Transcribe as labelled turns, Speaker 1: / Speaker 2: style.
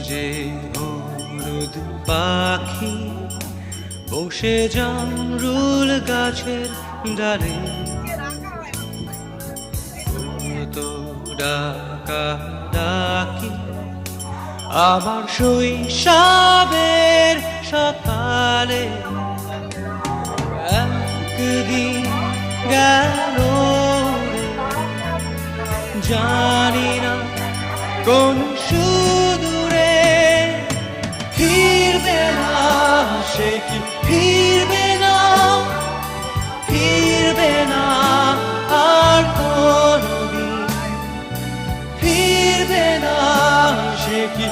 Speaker 1: যে হলুদ পাখি বসে জামরুল গাছের ডালে, তো ডাকা ডাকি আমার শৈশবের সকালে। একদিন গেল রে, জানি না কোন সুদূরে, ফিরবে না সে কি ফিরবে না, ফিরবে না আর কোনদিন, ফিরবে না সে কি